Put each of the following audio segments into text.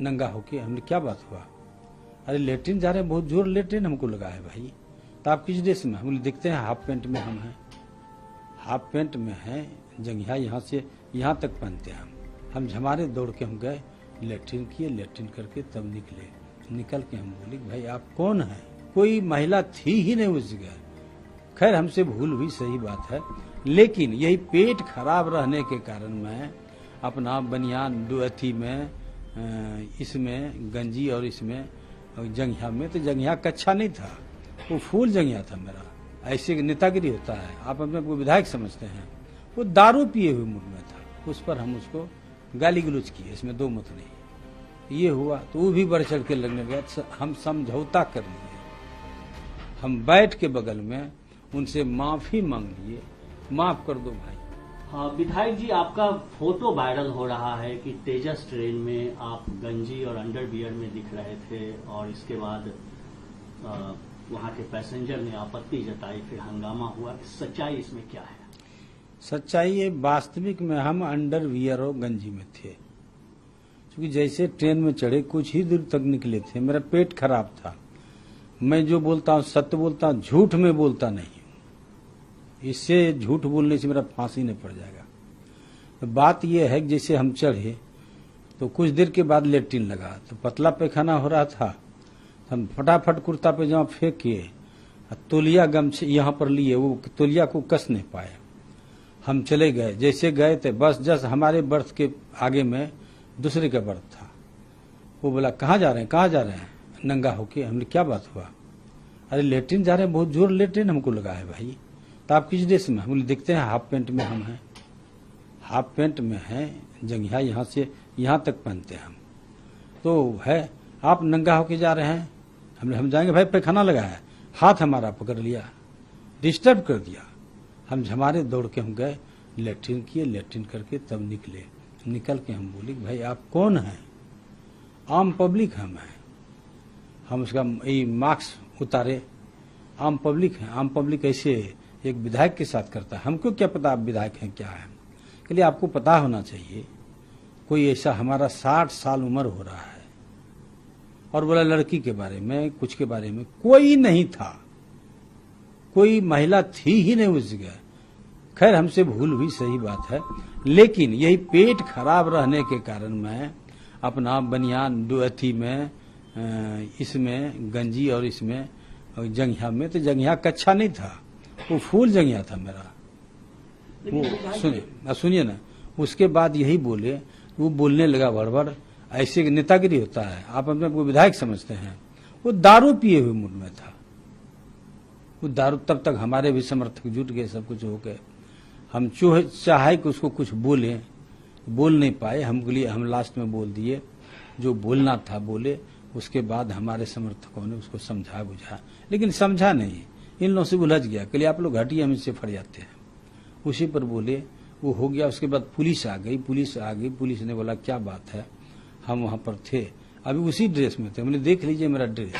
नंगा होके। हमने क्या बात हुआ? अरे लेटरिन जा रहे हैं, बहुत जोर लेटरिन हमको लगा है भाई। तो आप किस ड्रेस में? हम बोले देखते हैं हाफ पैंट में हम हैं। हाफ पैंट में हैं, जंघिया यहाँ से यहाँ तक पहनते हैं हम झमारे दौड़ के हम गए, लेटरिन किए, लेटरिन करके तब निकल के हम बोले भाई आप कौन है? कोई महिला थी ही नहीं उस जगह। खैर हमसे भूल हुई, सही बात है, लेकिन यही पेट खराब रहने के कारण मैं अपना बनियान अथी में इसमें गंजी और इसमें जंघिया में, तो जंघिया कच्छा नहीं था, वो फूल जंघिया था मेरा। ऐसे नेतागिरी होता है, आप अपने को विधायक समझते हैं। वो दारू पिए हुए मूड में था, उस पर हम उसको गाली गलौज किए, इसमें दो मत नहीं। ये हुआ तो वो भी बढ़ चढ़ के लगने गया। हम समझौता कर लिए, हम बैठ के बगल में उनसे माफी मांग लिए, माफ कर दो भाई। हाँ विधायक जी, आपका फोटो वायरल हो रहा है कि तेजस ट्रेन में आप गंजी और अंडरवियर में दिख रहे थे और इसके बाद वहां के पैसेंजर ने आपत्ति जताई, फिर हंगामा हुआ। सच्चाई इसमें क्या है? सच्चाई ये वास्तविक में हम अंडरवियर और गंजी में थे, क्योंकि जैसे ट्रेन में चढ़े कुछ ही दूर तक निकले थे, मेरा पेट खराब था। मैं जो बोलता हूँ सत्य बोलता हूँ, झूठ में बोलता नहीं हूँ। इससे झूठ बोलने से मेरा फांसी नहीं पड़ जाएगा। तो बात यह है कि जैसे हम चढ़े तो कुछ देर के बाद लेटरिन लगा, तो पतला पैखाना हो रहा था। हम फटाफट कुर्ता पैजामा फेंक के तौलिया गमछे यहाँ पर लिए, वो तौलिया को कस नहीं पाए। हम चले गए, जैसे गए थे बस जस्ट हमारे बर्थ के आगे में दूसरे का बर्थ था। वो बोला कहाँ जा रहे हैं, कहाँ जा रहे हैं? नंगा होके। हमने क्या बात हुआ? अरे लेटरिन जा रहे हैं, बहुत जोर लेटरिन हमको लगा है भाई। तो आप किस ड्रेस में? हम बोले देखते हैं हाफ पैंट में हम हैं। हाफ पैंट में हैं, जंघिया यहाँ से यहाँ तक पहनते हैं हम। तो है आप नंगा होके जा रहे हैं? हम जाएंगे भाई, पैखाना लगा है। हाथ हमारा पकड़ लिया, डिस्टर्ब कर दिया। हम झमारे दौड़ के हम गए, लेटरिन किए, लेटरिन करके तब निकल के हम बोले भाई आप कौन हैं? आम पब्लिक हम हैं। हम उसका मार्क्स उतारे, आम पब्लिक है। आम पब्लिक ऐसे एक विधायक के साथ करता है, हमको क्या पता आप विधायक हैं क्या है? के लिए आपको पता होना चाहिए। कोई ऐसा, हमारा 60 साल उम्र हो रहा है, और बोला लड़की के बारे में, कुछ के बारे में कोई नहीं था, कोई महिला थी ही नहीं उस जगह। खैर हमसे भूल हुई, सही बात है, लेकिन यही पेट खराब रहने के कारण मैं अपना बनियान अथी में इसमें गंजी और इसमें जंघिया में, तो जंघिया कच्छा नहीं था, वो फूल जंघिया था मेरा। वो सुनिए ना, उसके बाद यही बोले, वो बोलने लगा भड़बड़। ऐसे नेतागिरी होता है, आप अपने को विधायक समझते हैं। वो दारू पिए हुए मूड में था, वो दारू। तब तक हमारे भी समर्थक जुट गए, सब कुछ हो गए। हम चाहे कि उसको कुछ बोले, बोल नहीं पाए। हम लास्ट में बोल दिए, जो बोलना था बोले। उसके बाद हमारे समर्थकों ने उसको समझा बुझा, लेकिन समझा नहीं, इन लोगों से उलझ गया। के लिए आप लोग हटिए, हम इससे फट जाते हैं। उसी पर बोले, वो हो गया। उसके बाद पुलिस आ गई, पुलिस ने बोला क्या बात है? हम वहां पर थे, अभी उसी ड्रेस में थे। मैंने देख लीजिए मेरा ड्रेस,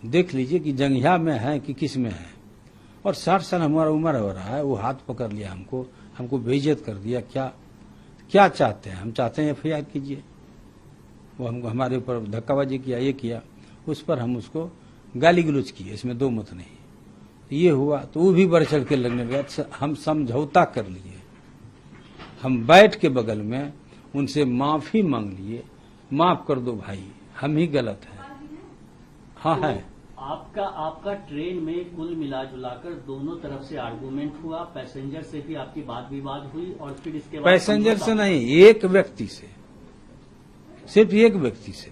देख लीजिए कि जंघिया में है कि किस में है। और 60 साल हमारा उम्र हो रहा है। वो हाथ पकड़ लिया हमको बेइज्जत कर दिया। क्या चाहते हैं? हम चाहते हैं FIR कीजिए। वो हमको हमारे ऊपर धक्काबाजी किया, ये किया, उस पर हम उसको गाली गलौज किए, इसमें दो मत नहीं। ये हुआ तो वो भी बढ़ चढ़ के लगने गया। हम समझौता कर लिए, हम बैठ के बगल में उनसे माफी मांग लिए, माफ कर दो भाई, हम ही गलत हैं। हाँ तो है। आपका ट्रेन में कुल मिलाजुलाकर दोनों तरफ से आर्गुमेंट हुआ, पैसेंजर से भी आपकी बात विवाद हुई, और फिर इसके बाद पैसेंजर से नहीं, एक व्यक्ति से, सिर्फ एक व्यक्ति से।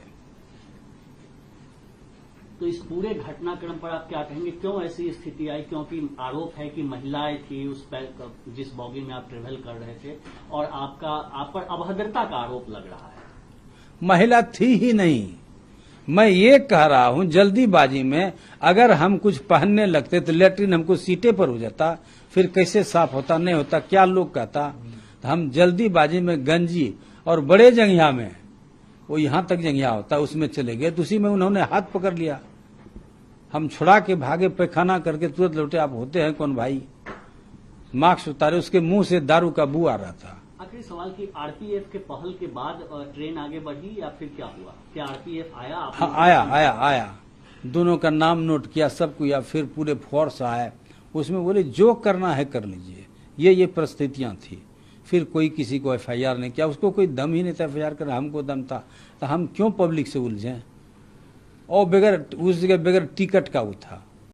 तो इस पूरे घटनाक्रम पर आप क्या कहेंगे? क्यों ऐसी स्थिति आई? क्योंकि आरोप है कि महिलाएं थी उस पर, जिस बॉगी में आप ट्रेवल कर रहे थे, और आप पर अभद्रता का आरोप लग रहा है। महिला थी ही नहीं। मैं ये कह रहा हूं, जल्दीबाजी में अगर हम कुछ पहनने लगते तो लेटरिन हमको सीटे पर हो जाता, फिर कैसे साफ होता, नहीं होता, क्या लोग कहता। तो हम जल्दीबाजी में गंजी और बड़े जंघिया में, वो यहां तक जंघिया होता, उसमें चले गए, तो उसी में उन्होंने हाथ पकड़ लिया। हम छुड़ा के भागे, पैखाना करके तुरंत लौटे। आप होते हैं कौन भाई? मास्क उतारे, उसके मुंह से दारू का बू आ रहा था। आखिरी सवाल की आरपीएफ के पहल के बाद ट्रेन आगे बढ़ी या फिर क्या हुआ? क्या आरपीएफ आया? हाँ, आया दोनों का नाम नोट किया, सब किया, फिर पूरे फोर्स आए, उसमें बोले जो करना है कर लीजिए। ये परिस्थितियां थी। फिर कोई किसी को एफआईआर नहीं किया, उसको कोई दम ही नहीं था एफआईआर कर, हमको दम था, तो हम क्यों पब्लिक से उलझें? और बगैर उस जगह बगैर टिकट का वो था।